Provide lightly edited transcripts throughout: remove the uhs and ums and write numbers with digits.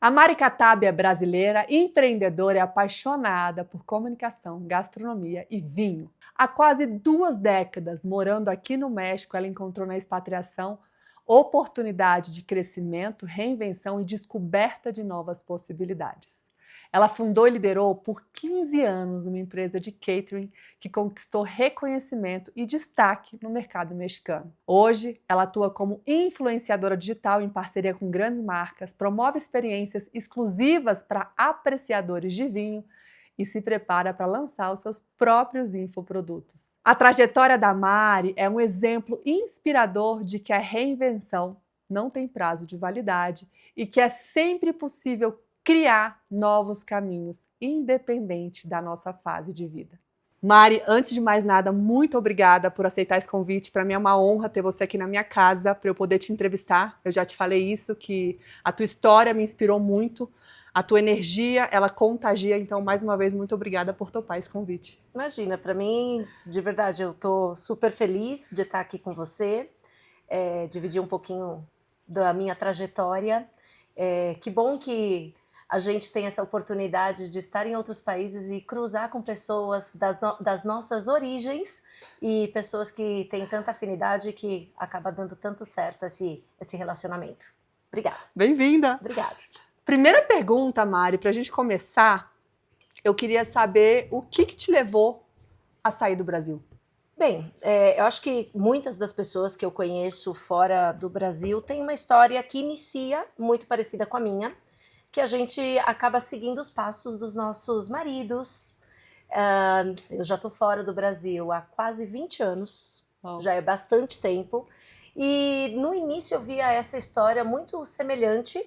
A Mari Katabi é brasileira, empreendedora e apaixonada por comunicação, gastronomia e vinho. Há quase 2 décadas morando aqui no México, ela encontrou na expatriação oportunidade de crescimento, reinvenção e descoberta de novas possibilidades. Ela fundou e liderou por 15 anos uma empresa de catering que conquistou reconhecimento e destaque no mercado mexicano. Hoje, ela atua como influenciadora digital em parceria com grandes marcas, promove experiências exclusivas para apreciadores de vinho e se prepara para lançar os seus próprios infoprodutos. A trajetória da Mari é um exemplo inspirador de que a reinvenção não tem prazo de validade e que é sempre possível criar novos caminhos, independente da nossa fase de vida. Mari, antes de mais nada, muito obrigada por aceitar esse convite. Para mim é uma honra ter você aqui na minha casa para eu poder te entrevistar. Eu já te falei isso, que a tua história me inspirou muito, a tua energia, ela contagia. Então, mais uma vez, muito obrigada por topar esse convite. Imagina, para mim, de verdade, eu estou super feliz de estar aqui com você, dividir um pouquinho da minha trajetória. Que bom que a gente tem essa oportunidade de estar em outros países e cruzar com pessoas das nossas origens e pessoas que têm tanta afinidade que acaba dando tanto certo esse relacionamento. Obrigada. Bem-vinda. Obrigada. Primeira pergunta, Mari, para a gente começar, eu queria saber o que te levou a sair do Brasil? Bem, eu acho que muitas das pessoas que eu conheço fora do Brasil têm uma história que inicia muito parecida com a minha, que a gente acaba seguindo os passos dos nossos maridos. Eu já estou fora do Brasil há quase 20 anos, já é bastante tempo, e no início eu via essa história muito semelhante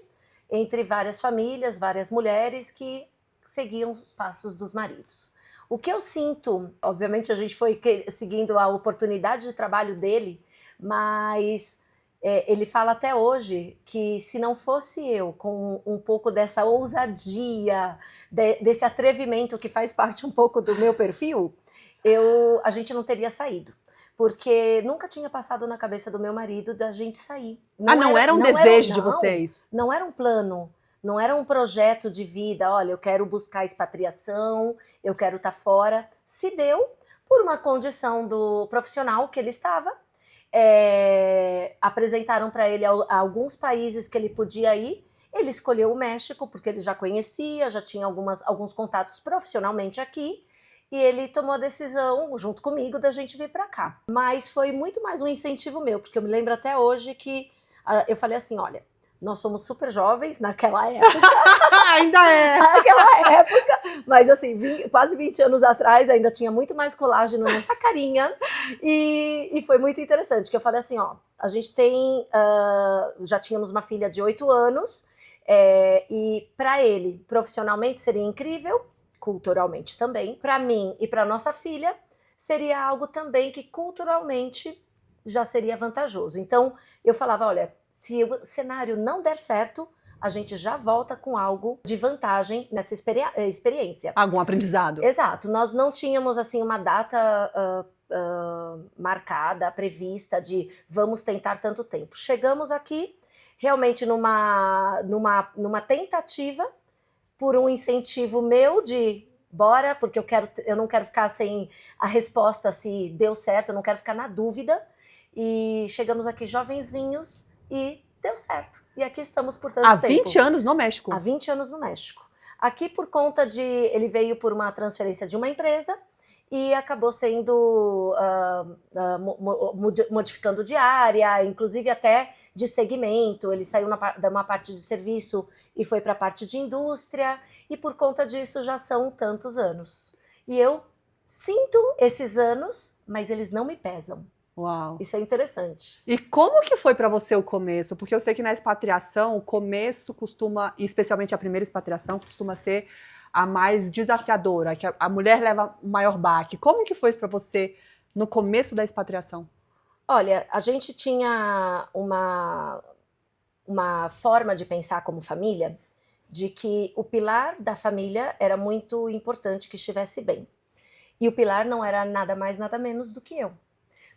entre várias famílias, várias mulheres que seguiam os passos dos maridos. O que eu sinto, obviamente a gente foi seguindo a oportunidade de trabalho dele, mas ele fala até hoje que se não fosse eu com um pouco dessa ousadia, desse atrevimento que faz parte um pouco do meu perfil, a gente não teria saído. Porque nunca tinha passado na cabeça do meu marido da gente sair. Não era um desejo de vocês? Não era um plano. Não era um projeto de vida, olha, eu quero buscar expatriação, eu quero estar fora. Se deu por uma condição do profissional que ele estava. Apresentaram para ele alguns países que ele podia ir. Ele escolheu o México, porque ele já conhecia, já tinha alguns contatos profissionalmente aqui. E ele tomou a decisão, junto comigo, da gente vir para cá. Mas foi muito mais um incentivo meu, porque eu me lembro até hoje que eu falei assim, olha, nós somos super jovens naquela época. Ainda é! Naquela época, mas assim, quase 20 anos atrás ainda tinha muito mais colágeno nessa carinha. E foi muito interessante, que eu falei assim, ó, a gente tem, já tínhamos uma filha de 8 anos, e para ele, profissionalmente, seria incrível, culturalmente também. Para mim e para nossa filha, seria algo também que culturalmente já seria vantajoso. Então, eu falava, olha, se o cenário não der certo, a gente já volta com algo de vantagem nessa experiência. Algum aprendizado. Exato. Nós não tínhamos assim uma data marcada, prevista de vamos tentar tanto tempo. Chegamos aqui realmente numa tentativa por um incentivo meu de bora, porque eu não quero ficar sem a resposta se deu certo, eu não quero ficar na dúvida. E chegamos aqui jovenzinhos e deu certo. E aqui estamos por tanto tempo. Há 20 anos no México? Há 20 anos no México. Aqui por conta de... Ele veio por uma transferência de uma empresa e acabou sendo... modificando de área, inclusive até de segmento. Ele saiu de uma parte de serviço e foi para a parte de indústria. E por conta disso já são tantos anos. E eu sinto esses anos, mas eles não me pesam. Uau. Isso é interessante. E como que foi para você o começo? Porque eu sei que na expatriação, o começo costuma, especialmente a primeira expatriação, costuma ser a mais desafiadora, que a mulher leva o maior baque. Como que foi isso para você no começo da expatriação? Olha, a gente tinha uma forma de pensar como família, de que o pilar da família era muito importante que estivesse bem. E o pilar não era nada mais, nada menos do que eu.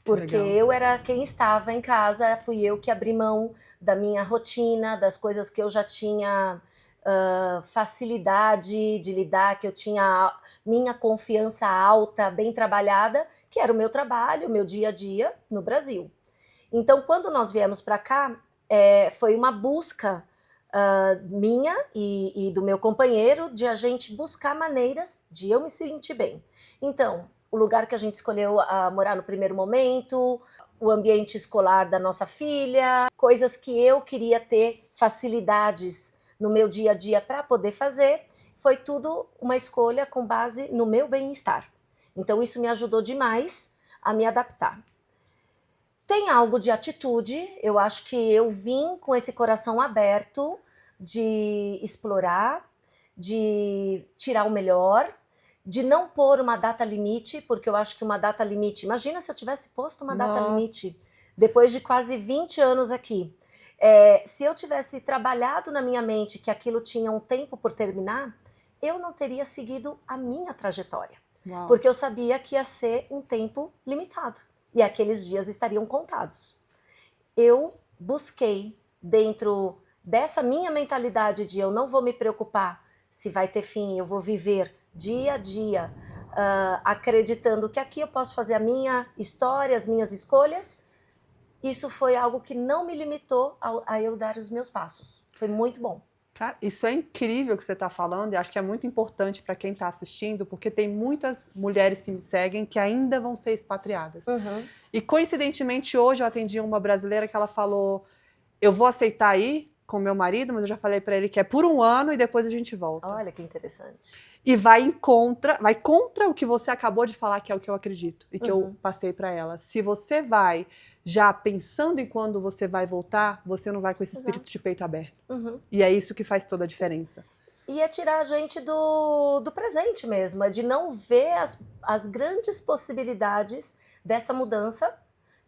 Porque eu era quem estava em casa, fui eu que abri mão da minha rotina, das coisas que eu já tinha facilidade de lidar, que eu tinha minha confiança alta, bem trabalhada, que era o meu trabalho, o meu dia a dia no Brasil. Então, quando nós viemos para cá, foi uma busca minha e do meu companheiro de a gente buscar maneiras de eu me sentir bem. Então, o lugar que a gente escolheu morar no primeiro momento, o ambiente escolar da nossa filha, coisas que eu queria ter facilidades no meu dia a dia para poder fazer, foi tudo uma escolha com base no meu bem-estar. Então, isso me ajudou demais a me adaptar. Tem algo de atitude, eu acho que eu vim com esse coração aberto de explorar, de tirar o melhor, de não pôr uma data limite, porque eu acho que uma data limite... Imagina se eu tivesse posto uma data limite depois de quase 20 anos aqui. Se eu tivesse trabalhado na minha mente que aquilo tinha um tempo por terminar, eu não teria seguido a minha trajetória. Uau. Porque eu sabia que ia ser um tempo limitado. E aqueles dias estariam contados. Eu busquei, dentro dessa minha mentalidade de eu não vou me preocupar se vai ter fim, eu vou viver dia a dia, acreditando que aqui eu posso fazer a minha história, as minhas escolhas. Isso foi algo que não me limitou a eu dar os meus passos. Foi muito bom. Cara, isso é incrível que você está falando e acho que é muito importante para quem está assistindo, porque tem muitas mulheres que me seguem que ainda vão ser expatriadas. Uhum. E coincidentemente hoje eu atendi uma brasileira que ela falou, eu vou aceitar ir com meu marido, mas eu já falei para ele que é por 1 ano e depois a gente volta. Olha que interessante. E vai contra o que você acabou de falar, que é o que eu acredito e que eu passei para ela. Se você vai já pensando em quando você vai voltar, você não vai com esse espírito de peito aberto. Uhum. E é isso que faz toda a diferença. E é tirar a gente do presente mesmo, é de não ver as grandes possibilidades dessa mudança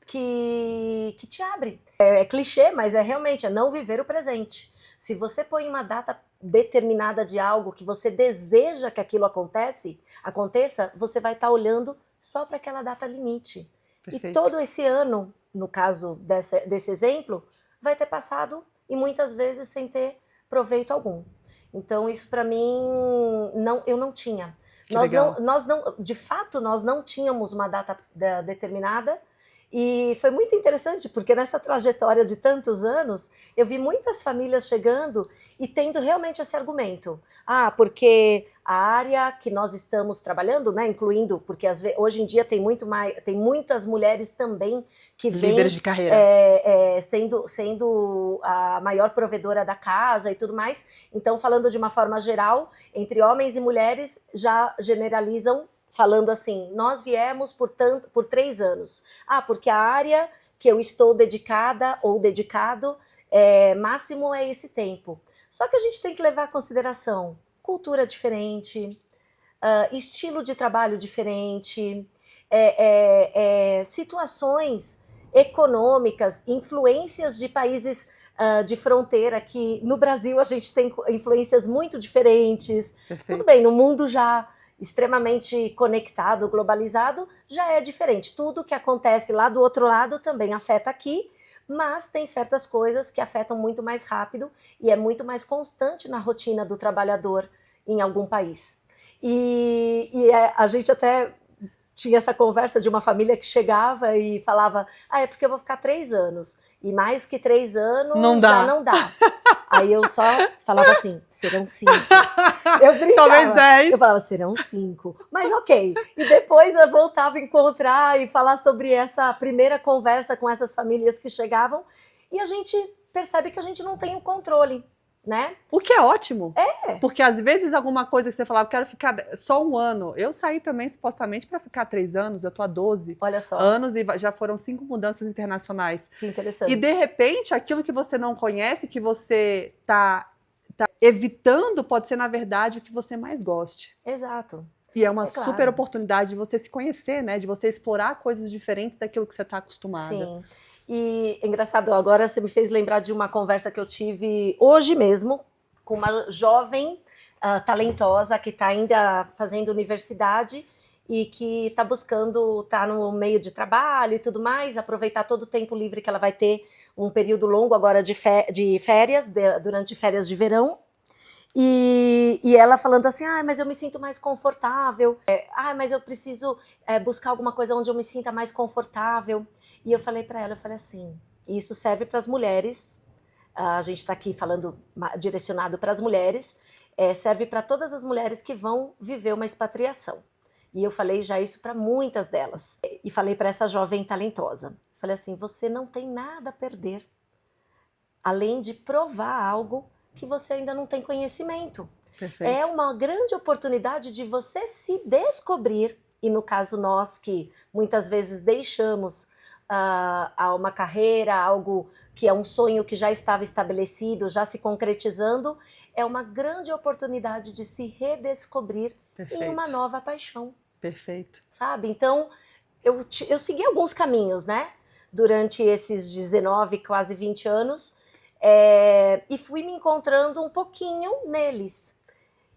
que te abre. É clichê, mas realmente não viver o presente. Se você põe uma data determinada de algo que você deseja que aquilo aconteça, você vai estar olhando só para aquela data limite. Perfeito. E todo esse ano, no caso desse exemplo, vai ter passado e muitas vezes sem ter proveito algum. Então isso para mim, eu não tinha. De fato, nós não tínhamos uma data determinada. E foi muito interessante, porque nessa trajetória de tantos anos, eu vi muitas famílias chegando e tendo realmente esse argumento. Porque a área que nós estamos trabalhando, né, incluindo, porque hoje em dia tem muitas mulheres também que vêm... Líderes de carreira. Sendo a maior provedora da casa e tudo mais. Então, falando de uma forma geral, entre homens e mulheres, já generalizam falando assim, nós viemos por 3 anos. Porque a área que eu estou dedicada ou dedicado, máximo é esse tempo. Só que a gente tem que levar em consideração cultura diferente, estilo de trabalho diferente, situações econômicas, influências de países de fronteira, que no Brasil a gente tem influências muito diferentes. Perfeito. Tudo bem, no mundo já extremamente conectado, globalizado, já é diferente. Tudo que acontece lá do outro lado também afeta aqui, mas tem certas coisas que afetam muito mais rápido e é muito mais constante na rotina do trabalhador em algum país. A gente até tinha essa conversa de uma família que chegava e falava, é porque eu vou ficar 3 anos. E mais que 3 anos já não dá. Aí eu só falava assim, serão 5. Eu brincava. Talvez 10. Eu falava, serão 5. Mas ok. E depois eu voltava a encontrar e falar sobre essa primeira conversa com essas famílias que chegavam. E a gente percebe que a gente não tem o controle, né? O que é ótimo. Porque às vezes alguma coisa que você falava, quero ficar só 1 ano. Eu saí também supostamente para ficar 3 anos, eu tô há 12 anos e já foram 5 mudanças internacionais. Que interessante. E de repente, aquilo que você não conhece, que você tá evitando, pode ser na verdade o que você mais goste. Exato. E é uma super oportunidade de você se conhecer, né? De você explorar coisas diferentes daquilo que você está acostumada. Sim. E engraçado, agora você me fez lembrar de uma conversa que eu tive hoje mesmo com uma jovem talentosa que está ainda fazendo universidade e que está buscando estar no meio de trabalho e tudo mais, aproveitar todo o tempo livre que ela vai ter, um período longo agora de férias, durante férias de verão. E ela falando assim, mas eu me sinto mais confortável, mas eu preciso buscar alguma coisa onde eu me sinta mais confortável. E eu falei para ela, eu falei assim, isso serve para as mulheres, a gente está aqui falando direcionado para as mulheres, serve para todas as mulheres que vão viver uma expatriação. E eu falei já isso para muitas delas. E falei para essa jovem talentosa, falei assim, você não tem nada a perder, além de provar algo que você ainda não tem conhecimento. Perfeito. É uma grande oportunidade de você se descobrir, e no caso nós que muitas vezes deixamos uma carreira, algo que é um sonho que já estava estabelecido, já se concretizando, é uma grande oportunidade de se redescobrir em uma nova paixão. Perfeito. Sabe? Então, eu segui alguns caminhos, né? Durante esses 19, quase 20 anos, e fui me encontrando um pouquinho neles.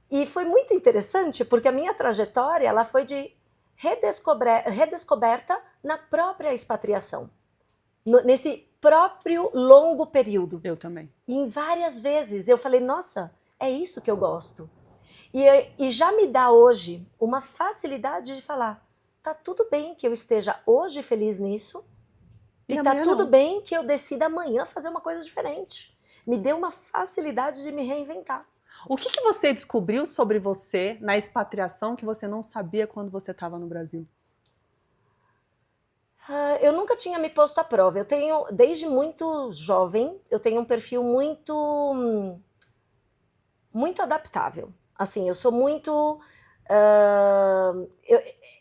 E foi muito interessante, porque a minha trajetória ela foi de redescoberta na própria expatriação, nesse próprio longo período. Eu também. E em várias vezes eu falei, nossa, é isso que eu gosto. E já me dá hoje uma facilidade de falar, tá tudo bem que eu esteja hoje feliz nisso, e tá tudo bem que eu decida amanhã fazer uma coisa diferente. Me deu uma facilidade de me reinventar. O que você descobriu sobre você na expatriação que você não sabia quando você estava no Brasil? Eu nunca tinha me posto à prova. Eu tenho, desde muito jovem, eu tenho um perfil muito adaptável. Assim, eu sou muito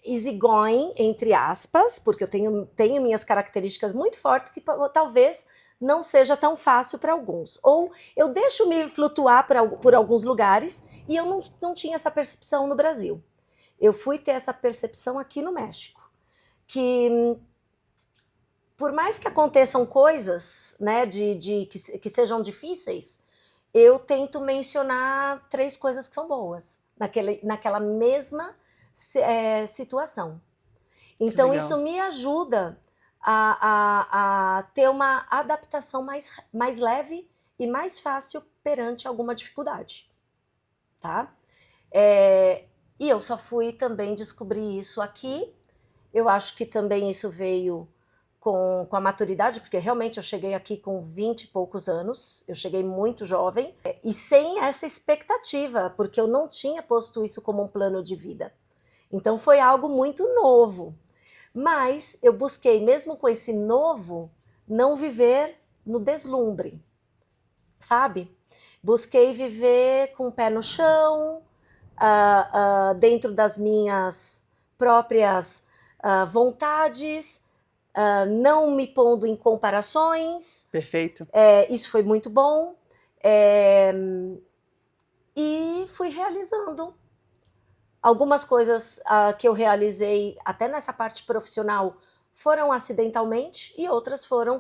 easygoing, entre aspas, porque eu tenho minhas características muito fortes que talvez não seja tão fácil para alguns. Ou eu deixo me flutuar por alguns lugares e eu não tinha essa percepção no Brasil. Eu fui ter essa percepção aqui no México. Que por mais que aconteçam coisas, né, que sejam difíceis, eu tento mencionar 3 coisas que são boas naquela mesma situação. Então isso me ajuda a ter uma adaptação mais leve e mais fácil perante alguma dificuldade, tá? E eu só fui também descobrir isso aqui. Eu acho que também isso veio com a maturidade, porque realmente eu cheguei aqui com 20 e poucos anos, eu cheguei muito jovem, e sem essa expectativa, porque eu não tinha posto isso como um plano de vida. Então foi algo muito novo. Mas eu busquei, mesmo com esse novo, não viver no deslumbre, sabe? Busquei viver com o pé no chão, dentro das minhas próprias vontades, não me pondo em comparações. Perfeito. Isso foi muito bom. E fui realizando algumas coisas que eu realizei até nessa parte profissional foram acidentalmente e outras foram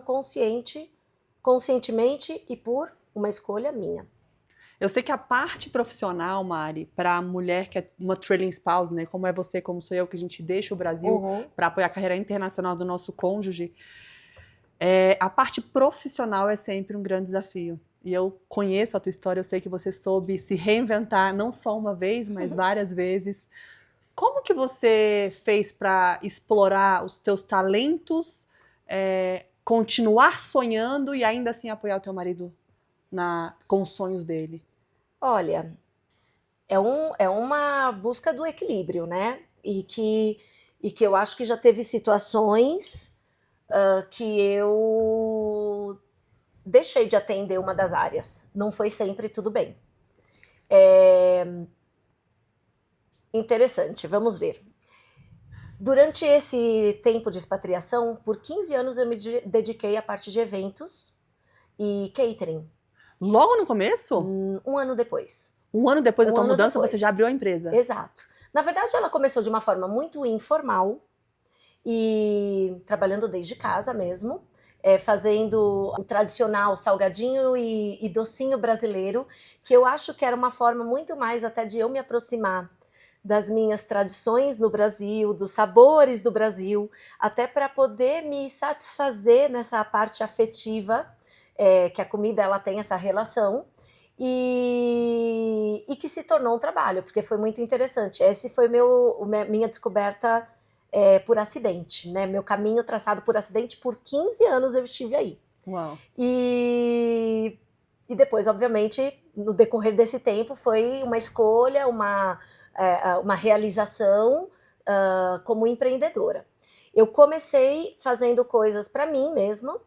conscientemente e por uma escolha minha. Eu sei que a parte profissional, Mari, para a mulher que é uma trailing spouse, né, como é você, como sou eu, que a gente deixa o Brasil para apoiar a carreira internacional do nosso cônjuge, a parte profissional é sempre um grande desafio. E eu conheço a tua história, eu sei que você soube se reinventar não só uma vez, mas várias vezes. Como que você fez para explorar os teus talentos, continuar sonhando e ainda assim apoiar o teu marido com os sonhos dele? Olha, é uma busca do equilíbrio, né? E que eu acho que já teve situações que eu deixei de atender uma das áreas. Não foi sempre tudo bem. Interessante, vamos ver. Durante esse tempo de expatriação, por 15 anos eu me dediquei à parte de eventos e catering. Logo no começo? Um ano depois. Um ano depois da tua mudança, você já abriu a empresa? Exato. Na verdade, ela começou de uma forma muito informal e trabalhando desde casa mesmo, fazendo o tradicional salgadinho e docinho brasileiro, que eu acho que era uma forma muito mais até de eu me aproximar das minhas tradições no Brasil, dos sabores do Brasil, até para poder me satisfazer nessa parte afetiva, que a comida ela tem essa relação, e que se tornou um trabalho, porque foi muito interessante. Esse foi minha descoberta por acidente, né? Meu caminho traçado por acidente, por 15 anos eu estive aí. Uau. E depois, obviamente, no decorrer desse tempo, foi uma escolha, uma realização como empreendedora. Eu comecei fazendo coisas para mim mesma,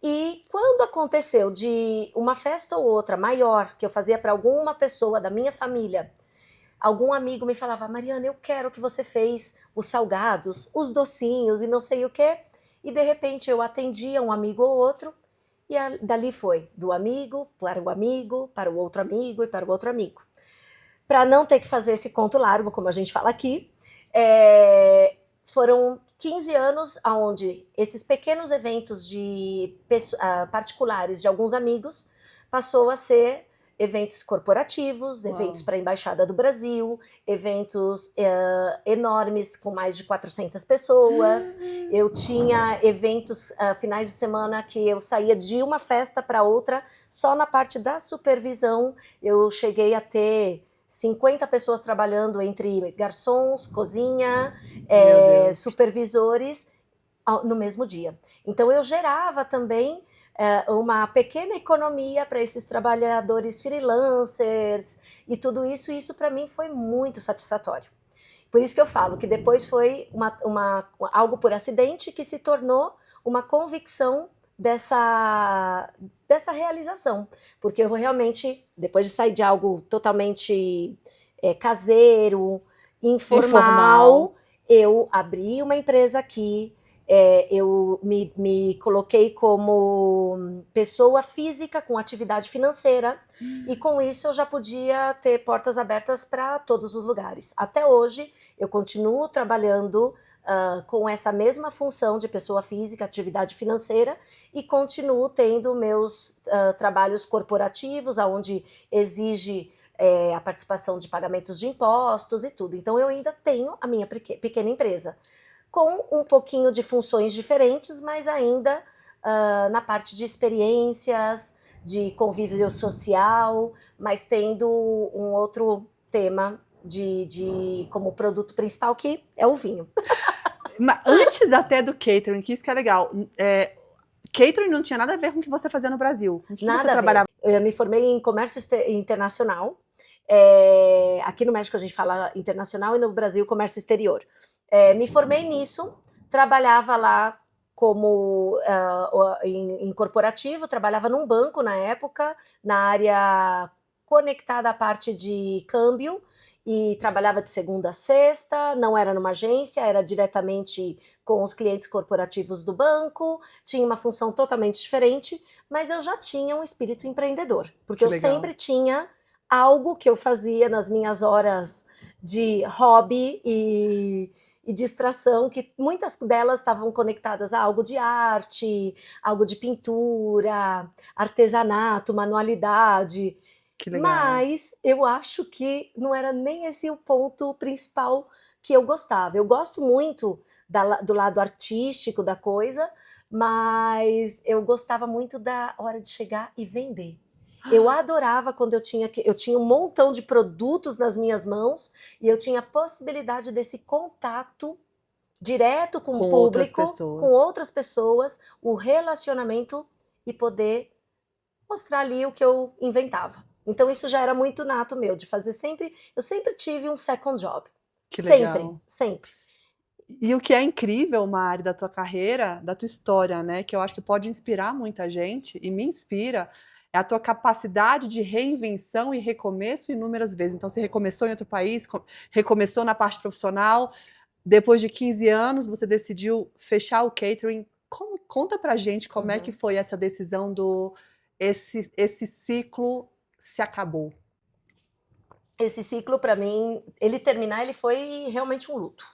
e quando aconteceu de uma festa ou outra maior, que eu fazia para alguma pessoa da minha família, algum amigo me falava: Mariana, eu quero o que você fez, os salgados, os docinhos e não sei o quê. E de repente eu atendia um amigo ou outro, e dali foi, do amigo, para o outro amigo e para o outro amigo. Para não ter que fazer esse conto largo, como a gente fala aqui, foram 15 anos onde esses pequenos eventos particulares de alguns amigos passou a ser eventos corporativos, eventos para a Embaixada do Brasil, eventos enormes com mais de 400 pessoas. Eu tinha eventos finais de semana que eu saía de uma festa para outra, só na parte da supervisão eu cheguei a ter 50 pessoas trabalhando entre garçons, cozinha, supervisores no mesmo dia. Então eu gerava também uma pequena economia para esses trabalhadores freelancers e tudo isso. E isso para mim foi muito satisfatório. Por isso que eu falo que depois foi algo por acidente que se tornou uma convicção dessa realização, porque eu realmente, depois de sair de algo totalmente caseiro, informal, eu abri uma empresa aqui, eu me coloquei como pessoa física com atividade financeira, e com isso eu já podia ter portas abertas para todos os lugares. Até hoje eu continuo trabalhando com essa mesma função de pessoa física, atividade financeira, e continuo tendo meus trabalhos corporativos, onde exige a participação de pagamentos de impostos e tudo. Então eu ainda tenho a minha pequena empresa, com um pouquinho de funções diferentes, mas ainda na parte de experiências, de convívio social, mas tendo um outro tema como produto principal, que é o vinho. Antes até do catering, que isso que é legal, catering não tinha nada a ver com o que você fazia no Brasil. Com o que Nada você a trabalhava? ver. Eu me formei em comércio internacional. Aqui no México a gente fala internacional e no Brasil comércio exterior. Me formei nisso, trabalhava lá como em corporativo, trabalhava num banco na época, na área conectada à parte de câmbio, e trabalhava de segunda a sexta, não era numa agência, era diretamente com os clientes corporativos do banco, tinha uma função totalmente diferente, mas eu já tinha um espírito empreendedor, porque eu sempre tinha algo que eu fazia nas minhas horas de hobby e distração, que muitas delas estavam conectadas a algo de arte, algo de pintura, artesanato, manualidade. Que legal. Mas eu acho que não era nem esse o ponto principal que eu gostava. Eu gosto muito do lado artístico da coisa, mas eu gostava muito da hora de chegar e vender. Eu adorava quando eu tinha um montão de produtos nas minhas mãos e eu tinha a possibilidade desse contato direto com o público, com outras pessoas, o relacionamento, e poder mostrar ali o que eu inventava. Então isso já era muito nato meu, de fazer sempre. Eu sempre tive um second job. Que sempre, legal. sempre. E o que é incrível, Mari, da tua carreira, da tua história, né, que eu acho que pode inspirar muita gente, e me inspira, é a tua capacidade de reinvenção e recomeço inúmeras vezes. Então, você recomeçou em outro país, recomeçou na parte profissional, depois de 15 anos, você decidiu fechar o catering. Conta pra gente como é que foi essa decisão esse ciclo se acabou. Esse ciclo, para mim, ele foi realmente um luto.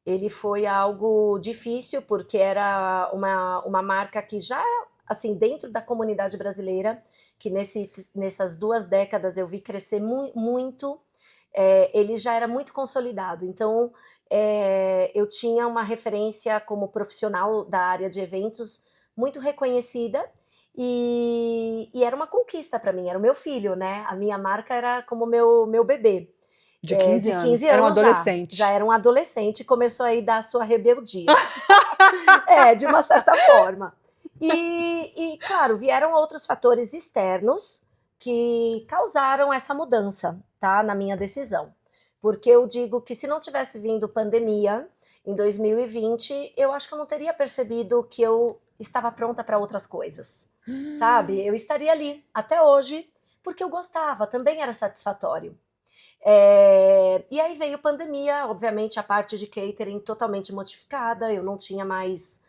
Ele foi algo difícil, porque era uma marca que já, assim, dentro da comunidade brasileira, que nessas 2 décadas eu vi crescer muito, ele já era muito consolidado. Então, eu tinha uma referência como profissional da área de eventos muito reconhecida, E era uma conquista para mim, era o meu filho, né? A minha marca era como meu bebê. De 15 de anos. 15 Era um anos adolescente. já era um adolescente e começou aí dar a sua rebeldia. De uma certa forma. E, claro, vieram outros fatores externos que causaram essa mudança, tá? Na minha decisão. Porque eu digo que se não tivesse vindo pandemia em 2020, eu acho que eu não teria percebido que eu estava pronta para outras coisas, sabe? Eu estaria ali até hoje, porque eu gostava, também era satisfatório. E aí veio pandemia, obviamente a parte de catering totalmente modificada, eu não tinha mais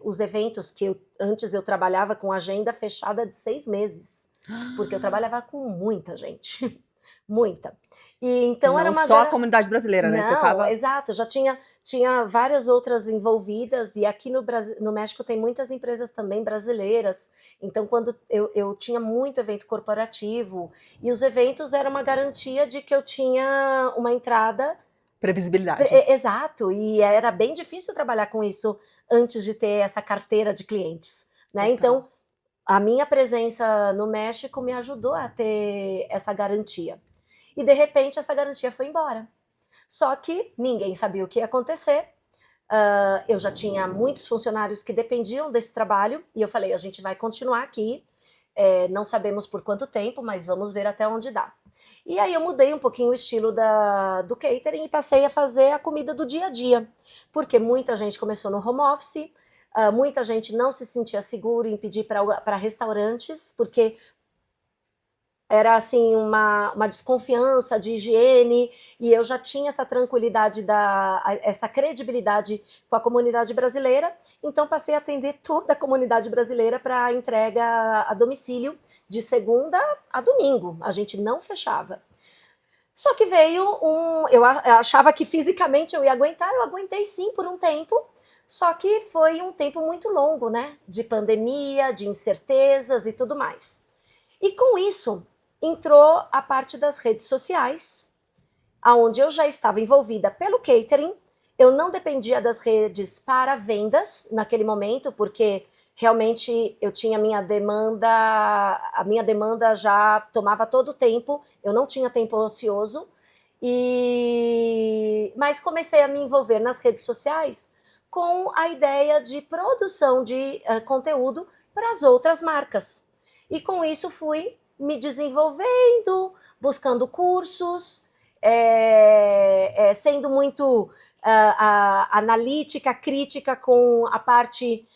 os eventos que antes eu trabalhava com agenda fechada de 6 meses, porque eu trabalhava com muita gente, muita. E então era Não uma só a comunidade brasileira, né? Você Não, tava... exato, já tinha várias outras envolvidas, e aqui no México tem muitas empresas também brasileiras, então quando eu tinha muito evento corporativo, e os eventos eram uma garantia de que eu tinha uma entrada... Previsibilidade. Exato, e era bem difícil trabalhar com isso antes de ter essa carteira de clientes, né? Então, a minha presença no México me ajudou a ter essa garantia. E de repente essa garantia foi embora. Só que ninguém sabia o que ia acontecer. Eu já tinha muitos funcionários que dependiam desse trabalho e eu falei, a gente vai continuar aqui, não sabemos por quanto tempo, mas vamos ver até onde dá. E aí eu mudei um pouquinho o estilo do catering e passei a fazer a comida do dia a dia, porque muita gente começou no home office, muita gente não se sentia seguro em pedir para restaurantes, porque era assim uma desconfiança de higiene, e eu já tinha essa tranquilidade, essa credibilidade com a comunidade brasileira, então passei a atender toda a comunidade brasileira para entrega a domicílio de segunda a domingo, a gente não fechava. Só que veio eu achava que fisicamente eu ia aguentar, eu aguentei sim por um tempo, só que foi um tempo muito longo, né, de pandemia, de incertezas e tudo mais. E com isso entrou a parte das redes sociais, aonde eu já estava envolvida pelo catering. Eu não dependia das redes para vendas naquele momento, porque realmente eu tinha a minha demanda já tomava todo o tempo, eu não tinha tempo ocioso, mas comecei a me envolver nas redes sociais com a ideia de produção de conteúdo para as outras marcas. E com isso fui me desenvolvendo, buscando cursos, sendo muito analítica, crítica com a parte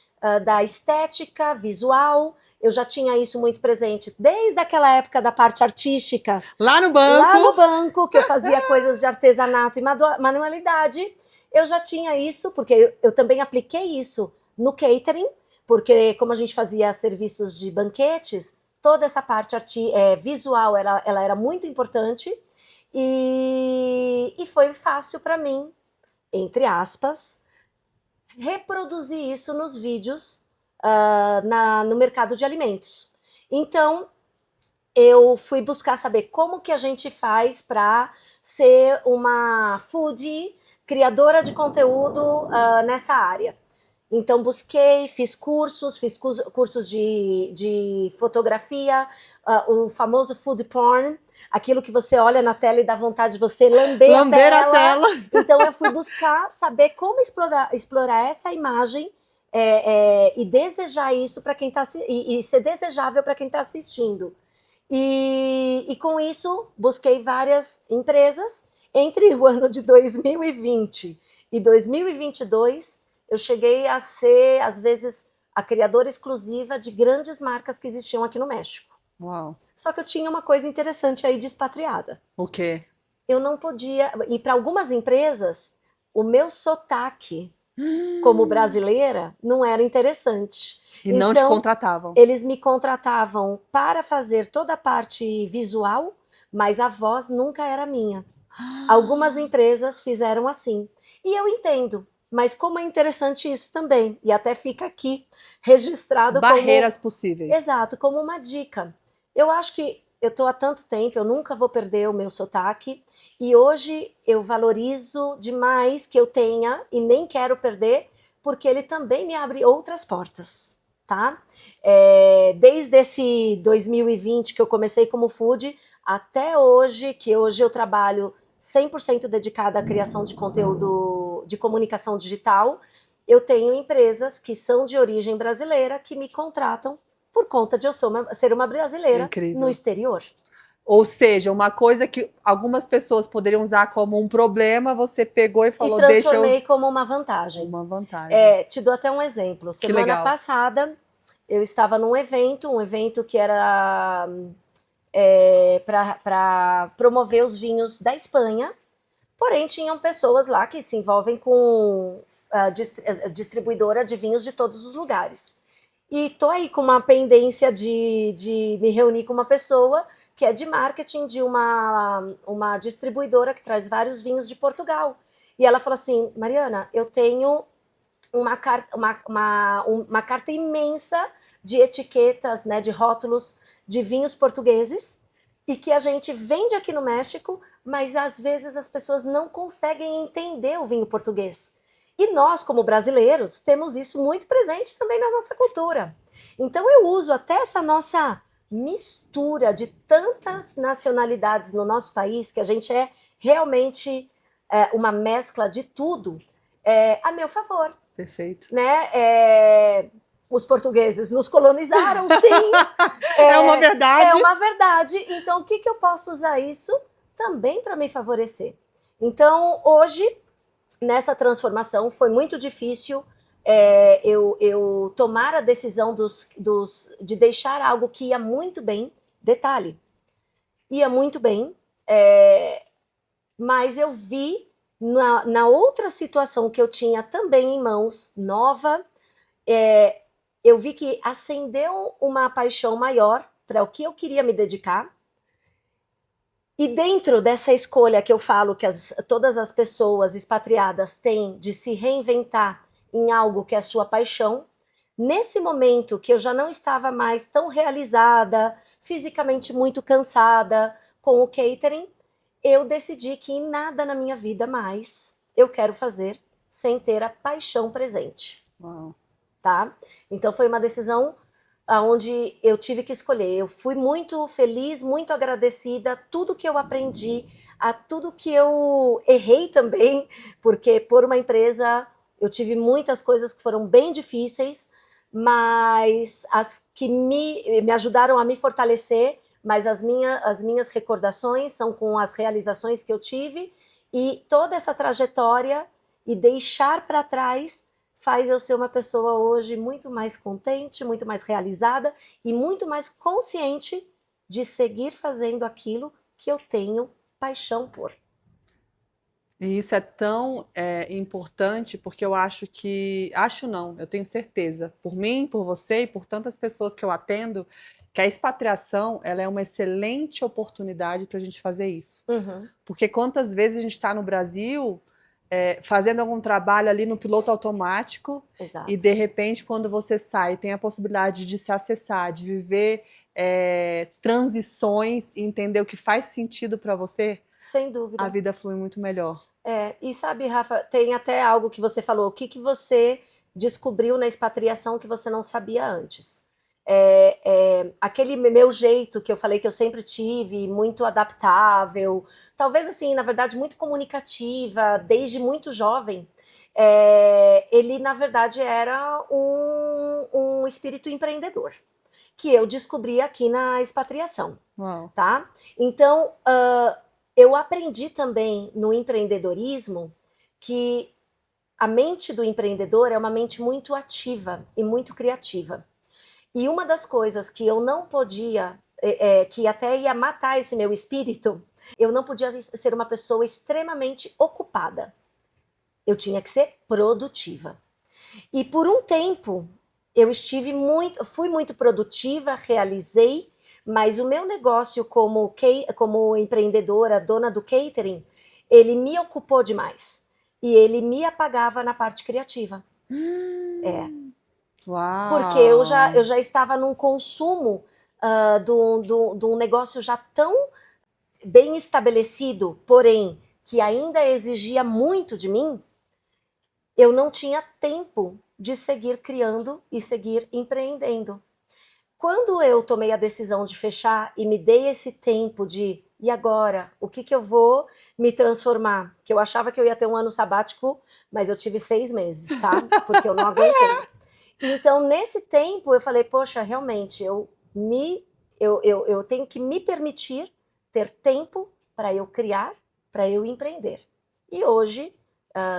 da estética, visual. Eu já tinha isso muito presente desde aquela época da parte artística. Lá no banco. Lá no banco, que eu fazia coisas de artesanato e manualidade. Eu já tinha isso, porque eu também apliquei isso no catering, porque como a gente fazia serviços de banquetes, toda essa parte visual ela era muito importante, e foi fácil para mim, entre aspas, reproduzir isso nos vídeos no mercado de alimentos. Então, eu fui buscar saber como que a gente faz para ser uma foodie, criadora de conteúdo nessa área. Então busquei, fiz cursos de fotografia, o famoso food porn, aquilo que você olha na tela e dá vontade de você lamber a tela. Então eu fui buscar saber como explorar essa imagem e desejar isso para quem está e ser desejável para quem está assistindo. E com isso busquei várias empresas. Entre o ano de 2020 e 2022, eu cheguei a ser, às vezes, a criadora exclusiva de grandes marcas que existiam aqui no México. Uau. Só que eu tinha uma coisa interessante aí de expatriada. O quê? Eu não podia... E para algumas empresas, o meu sotaque como brasileira não era interessante. E não te contratavam. Eles me contratavam para fazer toda a parte visual, mas a voz nunca era minha. Algumas empresas fizeram assim. E eu entendo, mas como é interessante isso também, e até fica aqui registrado barreiras possíveis. Exato, como uma dica. Eu acho que eu estou há tanto tempo, eu nunca vou perder o meu sotaque, e hoje eu valorizo demais que eu tenha, e nem quero perder, porque ele também me abre outras portas. tá? Desde esse 2020 que eu comecei como food, até hoje, que hoje eu trabalho 100% dedicada à criação de conteúdo de comunicação digital, eu tenho empresas que são de origem brasileira que me contratam por conta de eu ser uma brasileira Incrível. no exterior. Ou seja, uma coisa que algumas pessoas poderiam usar como um problema, você pegou e falou, e transformei como uma vantagem. Uma vantagem. Te dou até um exemplo. Que Semana legal. passada, eu estava num evento que era para promover os vinhos da Espanha, porém tinham pessoas lá que se envolvem com a distribuidora de vinhos de todos os lugares. E tô aí com uma pendência de me reunir com uma pessoa que é de marketing de uma distribuidora que traz vários vinhos de Portugal. E ela falou assim, Mariana, eu tenho uma carta imensa de etiquetas, né, de rótulos de vinhos portugueses e que a gente vende aqui no México, mas às vezes as pessoas não conseguem entender o vinho português. E nós, como brasileiros, temos isso muito presente também na nossa cultura. Então eu uso até essa nossa mistura de tantas nacionalidades no nosso país, que a gente é realmente uma mescla de tudo, a meu favor. Perfeito. Né? Os portugueses nos colonizaram, sim. É uma verdade. É uma verdade. Então, o que eu posso usar isso também para me favorecer? Então, hoje, nessa transformação, foi muito difícil eu tomar a decisão de deixar algo que ia muito bem. Detalhe, ia muito bem, mas eu vi na outra situação que eu tinha também em mãos, nova, eu vi que acendeu uma paixão maior para o que eu queria me dedicar. E dentro dessa escolha que eu falo que todas as pessoas expatriadas têm de se reinventar em algo que é sua paixão, nesse momento que eu já não estava mais tão realizada, fisicamente muito cansada com o catering, eu decidi que em nada na minha vida mais eu quero fazer sem ter a paixão presente. Uau. Tá? Então foi uma decisão onde eu tive que escolher. Eu fui muito feliz, muito agradecida a tudo que eu aprendi, a tudo que eu errei também, porque por uma empresa eu tive muitas coisas que foram bem difíceis, mas as que me ajudaram a me fortalecer, mas as minhas recordações são com as realizações que eu tive e toda essa trajetória e deixar para trás faz eu ser uma pessoa hoje muito mais contente, muito mais realizada e muito mais consciente de seguir fazendo aquilo que eu tenho paixão por. E isso é tão importante porque eu acho que... Acho não, eu tenho certeza. Por mim, por você e por tantas pessoas que eu atendo, que a expatriação ela é uma excelente oportunidade para a gente fazer isso. Uhum. Porque quantas vezes a gente está no Brasil... fazendo algum trabalho ali no piloto automático. Exato. E de repente quando você sai tem a possibilidade de se acessar, de viver transições e entender o que faz sentido para você, sem dúvida, a vida flui muito melhor. E sabe, Rafa, tem até algo que você falou, o que você descobriu na expatriação que você não sabia antes? Aquele meu jeito que eu falei que eu sempre tive, muito adaptável, talvez assim, na verdade, muito comunicativa, desde muito jovem, ele, na verdade, era um espírito empreendedor, que eu descobri aqui na expatriação. Uau. Tá? Então, eu aprendi também no empreendedorismo que a mente do empreendedor é uma mente muito ativa e muito criativa. E uma das coisas que eu não podia, que até ia matar esse meu espírito, eu não podia ser uma pessoa extremamente ocupada. Eu tinha que ser produtiva. E por um tempo, fui muito produtiva, realizei, mas o meu negócio como empreendedora, dona do catering, ele me ocupou demais. E ele me apagava na parte criativa. Uau. Porque eu já estava num consumo de um negócio já tão bem estabelecido, porém, que ainda exigia muito de mim, eu não tinha tempo de seguir criando e seguir empreendendo. Quando eu tomei a decisão de fechar e me dei esse tempo de, e agora? O que eu vou me transformar? Que eu achava que eu ia ter um ano sabático, mas eu tive 6 meses, tá? Porque eu não aguentei. Então, nesse tempo, eu falei, poxa, realmente, eu tenho que me permitir ter tempo para eu criar, para eu empreender. E hoje,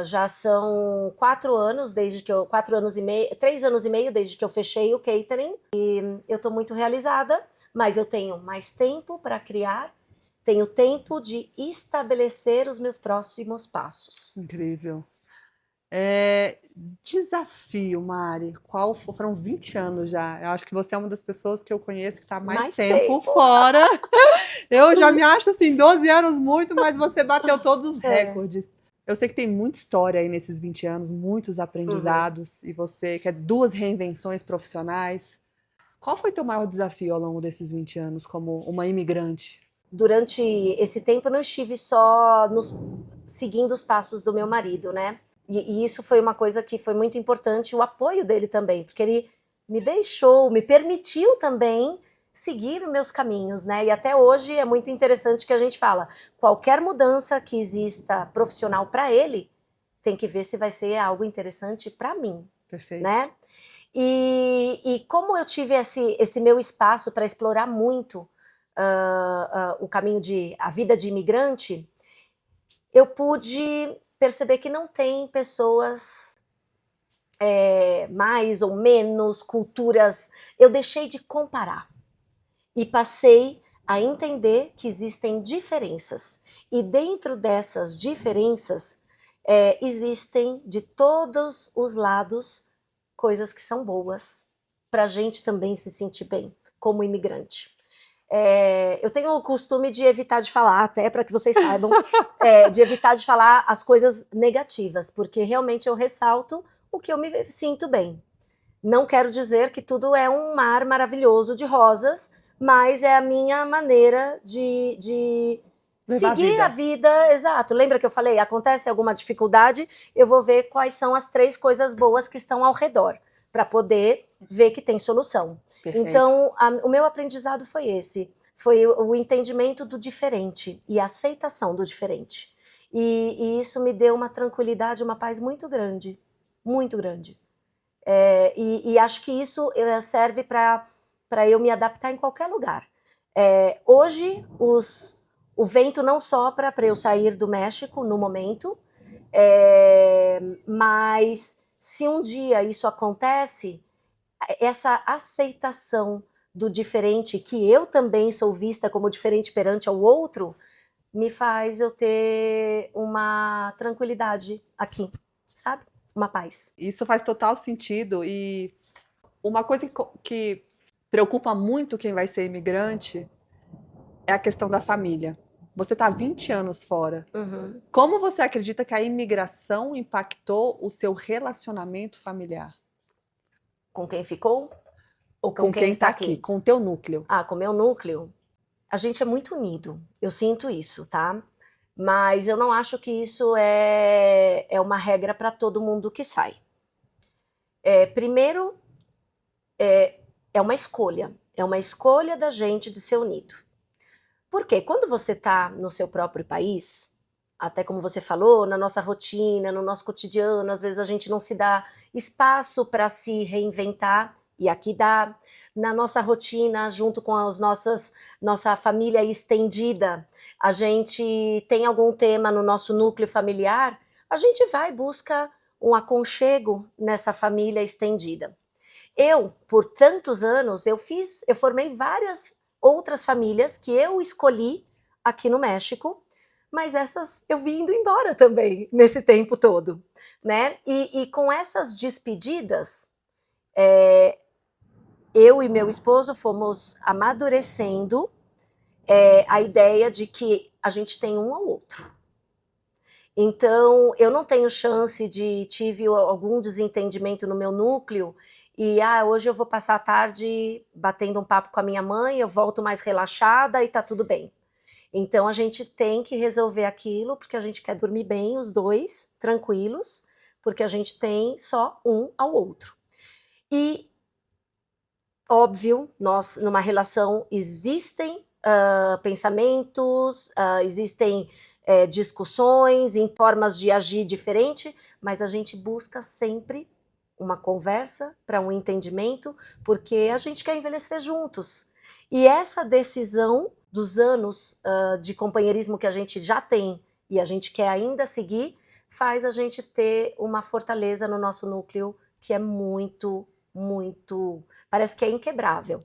já são 4 anos, 3 anos e meio desde que eu fechei o catering. E eu estou muito realizada, mas eu tenho mais tempo para criar, tenho tempo de estabelecer os meus próximos passos. Incrível. Desafio, Mari. Foram 20 anos já. Eu acho que você é uma das pessoas que eu conheço que está mais tempo fora. Eu já me acho assim, 12 anos muito, mas você bateu todos os recordes. Eu sei que tem muita história aí nesses 20 anos, muitos aprendizados, e você quer 2 reinvenções profissionais. Qual foi teu maior desafio ao longo desses 20 anos como uma imigrante? Durante esse tempo eu não estive só seguindo os passos do meu marido, né? E isso foi uma coisa que foi muito importante, o apoio dele também, porque ele me permitiu também seguir os meus caminhos, né? E até hoje é muito interessante que a gente fala, qualquer mudança que exista profissional para ele, tem que ver se vai ser algo interessante para mim. Perfeito. Né? E como eu tive esse meu espaço para explorar muito o caminho a vida de imigrante, eu pude perceber que não tem pessoas mais ou menos, culturas. Eu deixei de comparar e passei a entender que existem diferenças. E dentro dessas diferenças, existem de todos os lados coisas que são boas para a gente também se sentir bem como imigrante. Eu tenho o costume de evitar de falar, até para que vocês saibam, de evitar de falar as coisas negativas, porque realmente eu ressalto o que eu me sinto bem. Não quero dizer que tudo é um mar maravilhoso de rosas, mas é a minha maneira de seguir a vida. Exato. Lembra que eu falei, acontece alguma dificuldade, eu vou ver quais são as 3 coisas boas que estão ao redor, para poder ver que tem solução. Perfeito. Então, o meu aprendizado foi esse, foi o entendimento do diferente e a aceitação do diferente. E isso me deu uma tranquilidade, uma paz muito grande, muito grande. E acho que isso serve para eu me adaptar em qualquer lugar. Hoje, o vento não sopra para eu sair do México no momento, mas se um dia isso acontece, essa aceitação do diferente, que eu também sou vista como diferente perante ao outro, me faz eu ter uma tranquilidade aqui, sabe? Uma paz. Isso faz total sentido, e uma coisa que preocupa muito quem vai ser imigrante é a questão da família. Você está 20 anos fora. Uhum. Como você acredita que a imigração impactou o seu relacionamento familiar? Com quem ficou? Ou Com quem está aqui? Com o teu núcleo. Com o meu núcleo? A gente é muito unido. Eu sinto isso, tá? Mas eu não acho que isso é uma regra para todo mundo que sai. Primeiro, é uma escolha. É uma escolha da gente de ser unido. Porque quando você está no seu próprio país, até como você falou, na nossa rotina, no nosso cotidiano, às vezes a gente não se dá espaço para se reinventar, e aqui dá. Na nossa rotina, junto com nossa família estendida, a gente tem algum tema no nosso núcleo familiar, a gente vai e busca um aconchego nessa família estendida. Eu, por tantos anos, eu formei várias outras famílias que eu escolhi aqui no México, mas essas eu vi indo embora também nesse tempo todo, né? E com essas despedidas, eu e meu esposo fomos amadurecendo a ideia de que a gente tem um ao outro. Então, eu não tenho chance tive algum desentendimento no meu núcleo e hoje eu vou passar a tarde batendo um papo com a minha mãe, eu volto mais relaxada e tá tudo bem. Então, a gente tem que resolver aquilo porque a gente quer dormir bem, os dois, tranquilos, porque a gente tem só um ao outro. E, óbvio, nós, numa relação, existem pensamentos, existem discussões, em formas de agir diferente, mas a gente busca sempre uma conversa para um entendimento, porque a gente quer envelhecer juntos. E essa decisão dos anos de companheirismo que a gente já tem e a gente quer ainda seguir, faz a gente ter uma fortaleza no nosso núcleo que é muito, muito, parece que é inquebrável.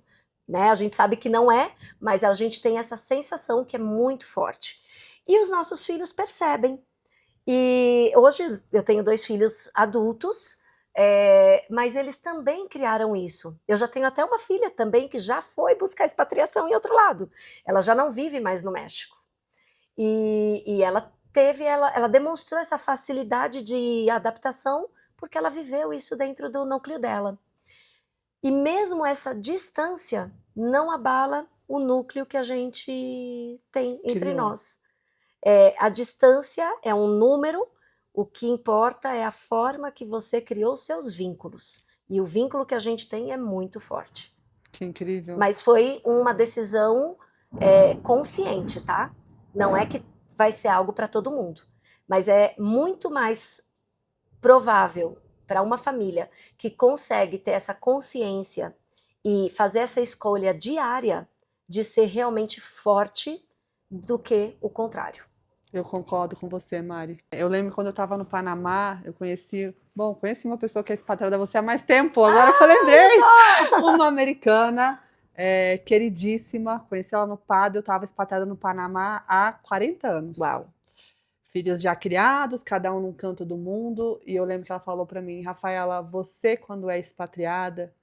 Né? A gente sabe que não é, mas a gente tem essa sensação que é muito forte. E os nossos filhos percebem. E hoje eu tenho 2 filhos adultos, mas eles também criaram isso. Eu já tenho até uma filha também que já foi buscar expatriação em outro lado. Ela já não vive mais no México. E ela demonstrou essa facilidade de adaptação porque ela viveu isso dentro do núcleo dela. E mesmo essa distância não abala o núcleo que a gente tem entre nós. A distância é um número, o que importa é a forma que você criou seus vínculos. E o vínculo que a gente tem é muito forte. Que incrível. Mas foi uma decisão consciente, tá? Não é que vai ser algo para todo mundo. Mas é muito mais provável para uma família que consegue ter essa consciência e fazer essa escolha diária de ser realmente forte do que o contrário. Eu concordo com você, Mari. Eu lembro quando eu estava no Panamá, eu conheci uma pessoa que é expatriada você há mais tempo, agora que eu lembrei. Uma americana, queridíssima, conheci ela no PAD, eu estava expatriada no Panamá há 40 anos. Uau! Filhos já criados, cada um num canto do mundo, e eu lembro que ela falou para mim, Rafaela, você quando é expatriada,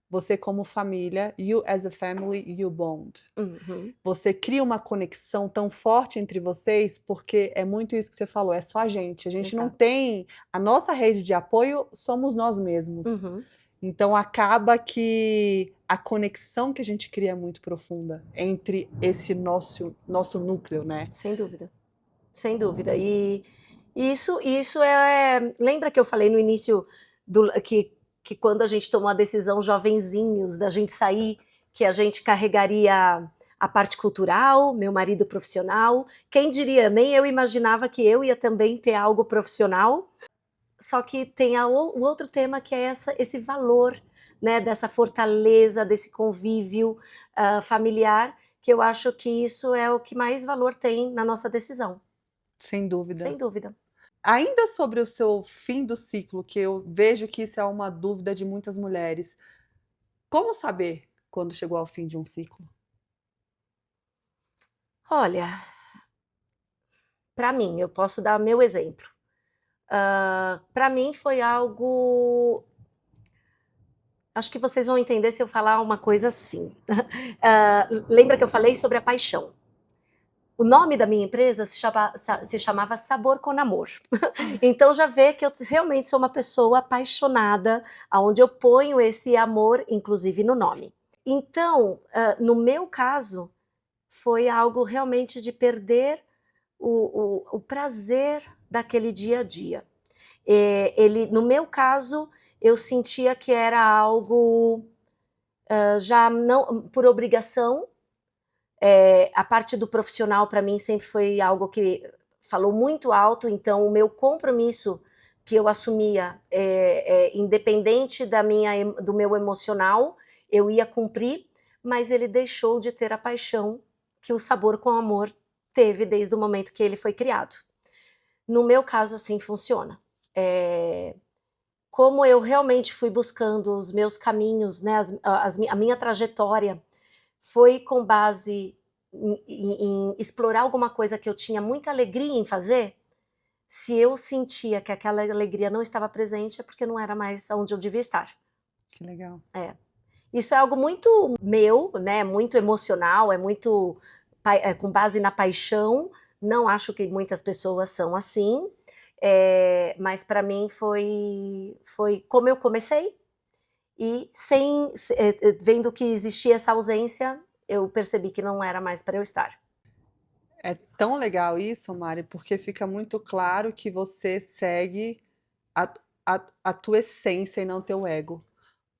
você como família, you as a family, you bond. Uhum. Você cria uma conexão tão forte entre vocês, porque é muito isso que você falou, é só a gente. A gente Exato. não tem... A nossa rede de apoio somos nós mesmos. Uhum. Então acaba que a conexão que a gente cria é muito profunda entre esse nosso núcleo, né? Sem dúvida. Sem dúvida. E isso lembra que eu falei no início que quando a gente tomou a decisão jovenzinhos da gente sair, que a gente carregaria a parte cultural, meu marido profissional. Quem diria, nem eu imaginava que eu ia também ter algo profissional. Só que tem o outro tema que é esse valor, né, dessa fortaleza, desse convívio familiar, que eu acho que isso é o que mais valor tem na nossa decisão. Sem dúvida. Sem dúvida. Ainda sobre o seu fim do ciclo, que eu vejo que isso é uma dúvida de muitas mulheres. Como saber quando chegou ao fim de um ciclo? Olha, para mim, eu posso dar meu exemplo. Para mim foi algo... Acho que vocês vão entender se eu falar uma coisa assim. Lembra que eu falei sobre a paixão? O nome da minha empresa se chamava Sabor com Amor. Então já vê que eu realmente sou uma pessoa apaixonada, onde eu ponho esse amor, inclusive, no nome. Então, no meu caso, foi algo realmente de perder o prazer daquele dia a dia. No meu caso, eu sentia que era algo já não por obrigação. A parte do profissional para mim sempre foi algo que falou muito alto, então o meu compromisso que eu assumia, independente do meu emocional, eu ia cumprir, mas ele deixou de ter a paixão que o Sabor com Amor teve desde o momento que ele foi criado. No meu caso, assim funciona. Como eu realmente fui buscando os meus caminhos, né, a minha trajetória, foi com base em explorar alguma coisa que eu tinha muita alegria em fazer. Se eu sentia que aquela alegria não estava presente, é porque não era mais onde eu devia estar. Que legal. Isso é algo muito meu, né? Muito emocional, muito com base na paixão. Não acho que muitas pessoas são assim, mas para mim foi como eu comecei. E vendo que existia essa ausência, eu percebi que não era mais para eu estar. É tão legal isso, Mari, porque fica muito claro que você segue a tua essência e não teu ego.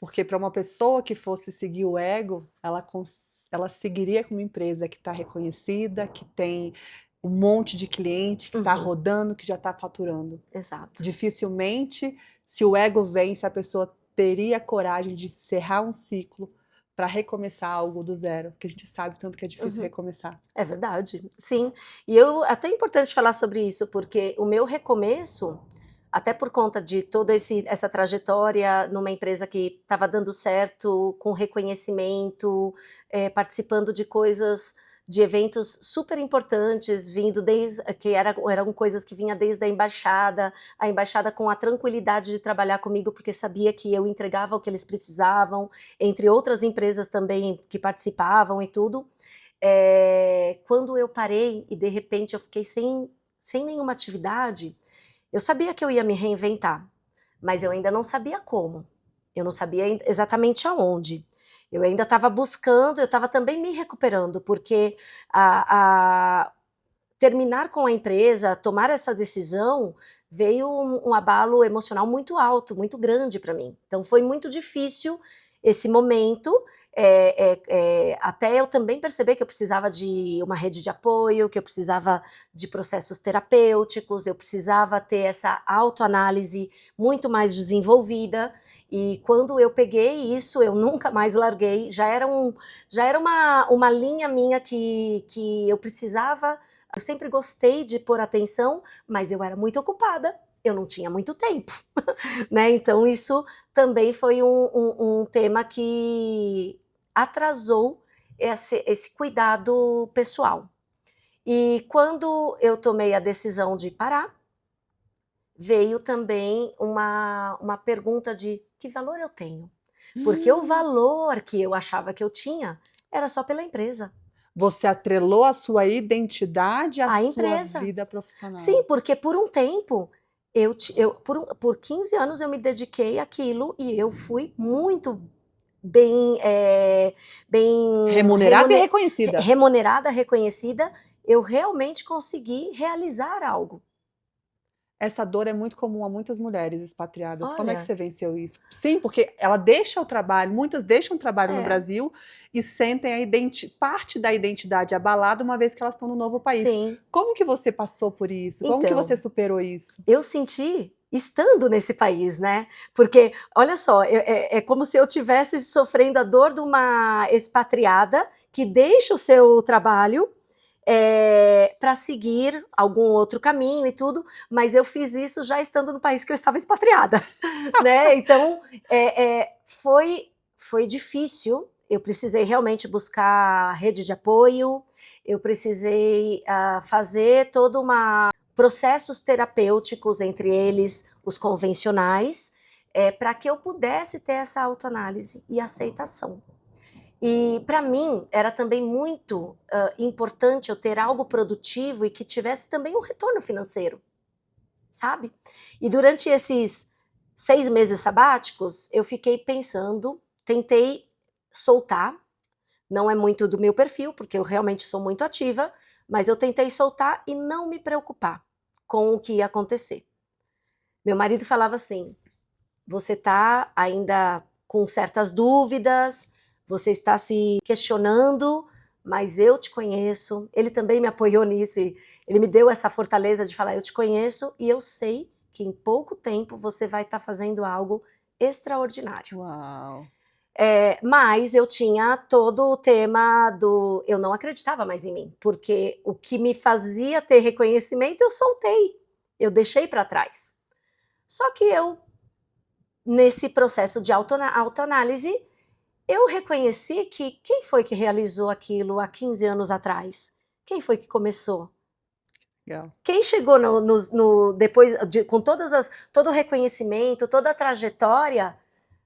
Porque para uma pessoa que fosse seguir o ego, ela seguiria com uma empresa que está reconhecida, que tem um monte de cliente, que está rodando, que já está faturando. Exato. Dificilmente, se o ego vence, a pessoa teria coragem de encerrar um ciclo para recomeçar algo do zero, porque a gente sabe tanto que é difícil recomeçar. É verdade, sim. E até é importante falar sobre isso, porque o meu recomeço, até por conta de toda essa trajetória numa empresa que estava dando certo, com reconhecimento, participando de coisas, de eventos super importantes, eram coisas que vinha desde a embaixada com a tranquilidade de trabalhar comigo, porque sabia que eu entregava o que eles precisavam, entre outras empresas também que participavam e tudo. Quando eu parei e de repente eu fiquei sem nenhuma atividade, eu sabia que eu ia me reinventar, mas eu ainda não sabia como, eu não sabia exatamente aonde. Eu ainda estava buscando, eu estava também me recuperando, porque terminar com a empresa, tomar essa decisão, veio um abalo emocional muito alto, muito grande para mim. Então foi muito difícil esse momento, até eu também perceber que eu precisava de uma rede de apoio, que eu precisava de processos terapêuticos, eu precisava ter essa autoanálise muito mais desenvolvida. E quando eu peguei isso, eu nunca mais larguei. Já era uma linha minha que eu precisava. Eu sempre gostei de pôr atenção, mas eu era muito ocupada. Eu não tinha muito tempo, né? Então isso também foi um tema que atrasou esse cuidado pessoal. E quando eu tomei a decisão de parar, veio também uma pergunta de que valor eu tenho? Porque o valor que eu achava que eu tinha era só pela empresa. Você atrelou a sua identidade à A sua empresa. vida profissional. Sim, porque por um tempo, por 15 anos eu me dediquei àquilo e eu fui muito bem Remunerada e reconhecida. Remunerada, reconhecida, eu realmente consegui realizar algo. Essa dor é muito comum a muitas mulheres expatriadas. Como é que Olha, você venceu isso? Sim, porque ela deixa o trabalho, muitas deixam o trabalho no é, Brasil e sentem parte da identidade abalada uma vez que elas estão no novo país. sim. Como que você passou por isso? Como que Então, você superou isso? eu senti estando nesse país, né? Porque, olha só, é como se eu estivesse sofrendo a dor de uma expatriada que deixa o seu trabalho para seguir algum outro caminho e tudo, mas eu fiz isso já estando no país que eu estava expatriada, né? Então, foi difícil, eu precisei realmente buscar rede de apoio, eu precisei fazer processos terapêuticos, entre eles os convencionais, para que eu pudesse ter essa autoanálise e aceitação. E para mim era também muito importante eu ter algo produtivo e que tivesse também um retorno financeiro, sabe? E durante esses 6 meses sabáticos, eu fiquei pensando, tentei soltar, não é muito do meu perfil, porque eu realmente sou muito ativa, mas eu tentei soltar e não me preocupar com o que ia acontecer. Meu marido falava assim: você está ainda com certas dúvidas, você está se questionando, mas eu te conheço. Ele também me apoiou nisso e ele me deu essa fortaleza de falar: eu te conheço e eu sei que em pouco tempo você vai estar fazendo algo extraordinário. Uau! Mas eu tinha todo o tema eu não acreditava mais em mim, porque o que me fazia ter reconhecimento eu soltei, eu deixei para trás. Só que nesse processo de autoanálise, eu reconheci que quem foi que realizou aquilo há 15 anos atrás? Quem foi que começou? Legal. Quem chegou depois, com todo o reconhecimento, toda a trajetória,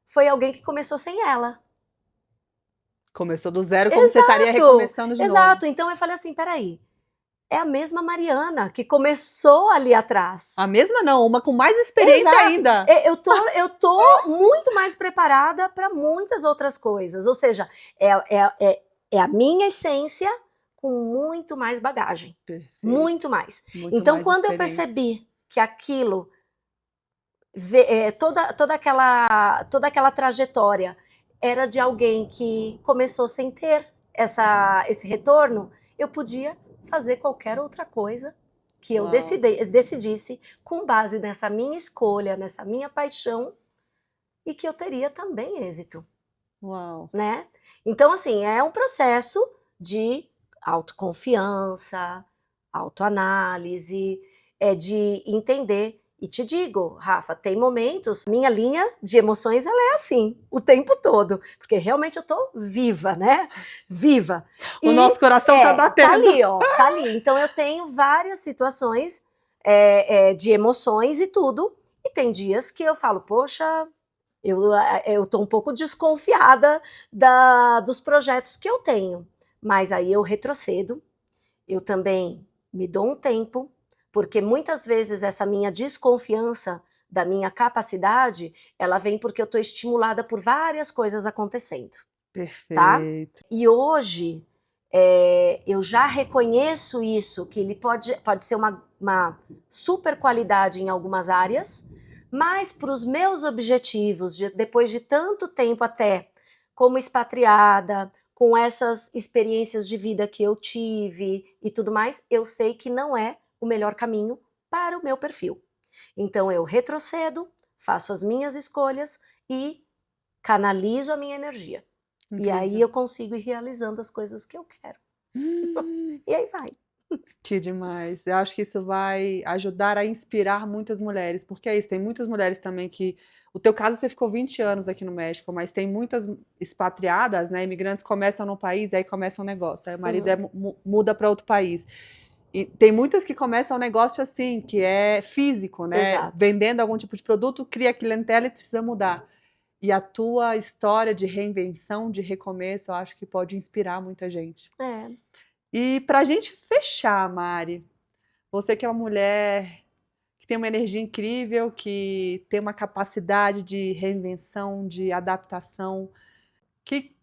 foi alguém que começou sem ela. Começou do zero, como você estaria recomeçando de novo. Exato, então eu falei assim, peraí, é a mesma Mariana que começou ali atrás. A mesma não, uma com mais experiência ainda. Eu tô muito mais preparada para muitas outras coisas, ou seja, é a minha essência com muito mais bagagem. Perfeito. Muito mais. Então, quando eu percebi que aquilo toda aquela trajetória era de alguém que começou sem ter esse retorno, eu podia fazer qualquer outra coisa que eu decidisse com base nessa minha escolha, nessa minha paixão, e que eu teria também êxito. Uau. Né? Então, assim, é um processo de autoconfiança, autoanálise, de entender. E te digo, Rafa, tem momentos, minha linha de emoções, ela é assim, o tempo todo, porque realmente eu tô viva, né? Viva. O nosso coração tá batendo. Tá ali, ó, tá ali. Então eu tenho várias situações de emoções e tudo, e tem dias que eu falo, poxa, eu tô um pouco desconfiada dos projetos que eu tenho, mas aí eu retrocedo, eu também me dou um tempo, porque muitas vezes essa minha desconfiança da minha capacidade, ela vem porque eu estou estimulada por várias coisas acontecendo. Perfeito. Tá? E hoje eu já reconheço isso, que ele pode ser uma super qualidade em algumas áreas, mas para os meus objetivos, depois de tanto tempo até como expatriada, com essas experiências de vida que eu tive e tudo mais, eu sei que não é o melhor caminho para o meu perfil. Então eu retrocedo, faço as minhas escolhas e canalizo a minha energia. Incrível. E aí eu consigo ir realizando as coisas que eu quero. E aí vai. Que demais. Eu acho que isso vai ajudar a inspirar muitas mulheres, porque é isso, tem muitas mulheres também que... O teu caso, você ficou 20 anos aqui no México, mas tem muitas expatriadas, né? Imigrantes começam no país, aí começa um negócio, aí o marido muda para outro país. E tem muitas que começam um negócio assim, que é físico, né? Exato. Vendendo algum tipo de produto, cria clientela e precisa mudar. E a tua história de reinvenção, de recomeço, eu acho que pode inspirar muita gente. E pra gente fechar, Mari, você que é uma mulher que tem uma energia incrível, que tem uma capacidade de reinvenção, de adaptação, que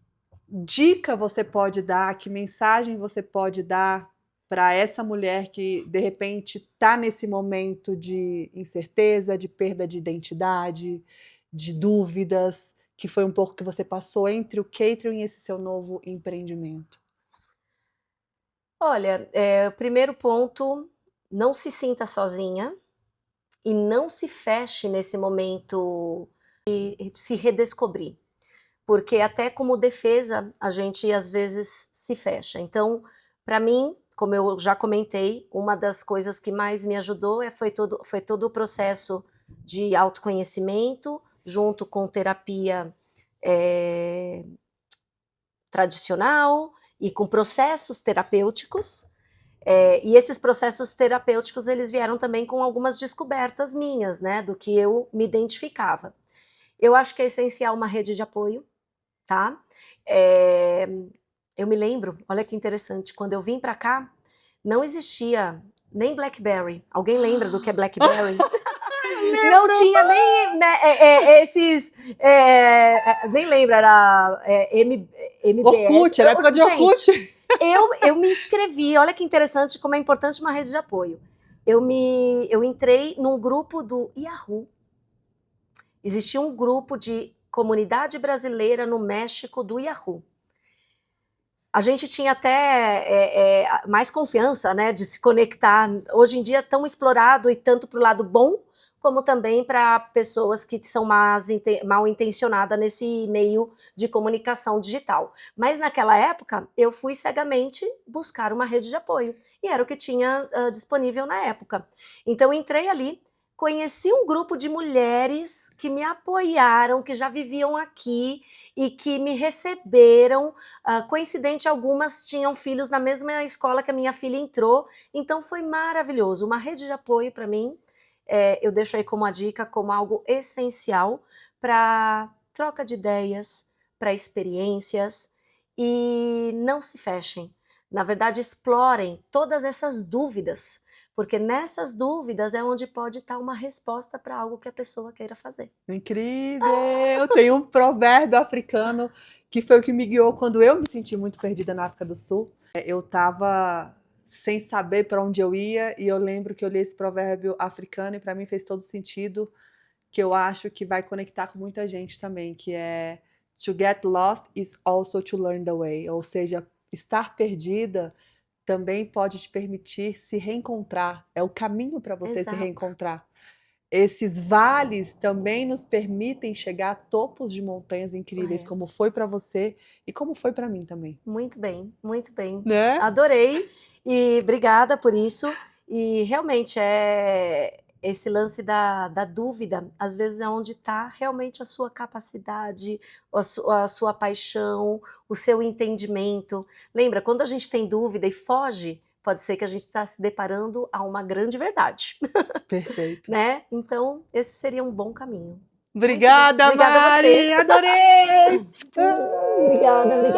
dica você pode dar, que mensagem você pode dar para essa mulher que, de repente, está nesse momento de incerteza, de perda de identidade, de dúvidas, que foi um pouco que você passou entre o catering e esse seu novo empreendimento? Olha, o primeiro ponto, não se sinta sozinha e não se feche nesse momento de se redescobrir. Porque até como defesa, a gente às vezes se fecha. Então, para mim, como eu já comentei, uma das coisas que mais me ajudou foi todo o processo de autoconhecimento, junto com terapia tradicional e com processos terapêuticos. E esses processos terapêuticos, eles vieram também com algumas descobertas minhas, né, do que eu me identificava. Eu acho que é essencial uma rede de apoio, tá? Eu me lembro, olha que interessante, quando eu vim para cá, não existia nem BlackBerry. Alguém lembra do que é BlackBerry? Não tinha nem esses... nem lembro, era MBS. Orkut, era época de Orkut. Eu me inscrevi, olha que interessante como é importante uma rede de apoio. Eu entrei num grupo do Yahoo. Existia um grupo de comunidade brasileira no México do Yahoo. A gente tinha até mais confiança, né, de se conectar. Hoje em dia, tão explorado e tanto para o lado bom, como também para pessoas que são mal intencionadas nesse meio de comunicação digital. Mas naquela época, eu fui cegamente buscar uma rede de apoio. E era o que tinha disponível na época. Então, entrei ali, conheci um grupo de mulheres que me apoiaram, que já viviam aqui e que me receberam. Coincidente, algumas tinham filhos na mesma escola que a minha filha entrou. Então, foi maravilhoso. Uma rede de apoio para mim, eu deixo aí como uma dica, como algo essencial para troca de ideias, para experiências, e não se fechem. Na verdade, explorem todas essas dúvidas, porque nessas dúvidas é onde pode estar uma resposta para algo que a pessoa queira fazer. Incrível! Tem um provérbio africano que foi o que me guiou quando eu me senti muito perdida na África do Sul. Eu estava sem saber para onde eu ia, e eu lembro que eu li esse provérbio africano e para mim fez todo sentido, que eu acho que vai conectar com muita gente também, que é to get lost is also to learn the way, ou seja, estar perdida também pode te permitir se reencontrar, é o caminho para você se Exato. reencontrar. Esses vales também nos permitem chegar a topos de montanhas incríveis, É. como foi para você e como foi para mim também. Muito bem, muito bem. Né? Adorei e obrigada por isso. E realmente esse lance da dúvida, às vezes é onde está realmente a sua capacidade, a sua paixão, o seu entendimento. Lembra, quando a gente tem dúvida e foge, pode ser que a gente está se deparando a uma grande verdade, Perfeito. né? Então, esse seria um bom caminho. Obrigada, Obrigada a Mari! você. Adorei! Obrigada, obrigada.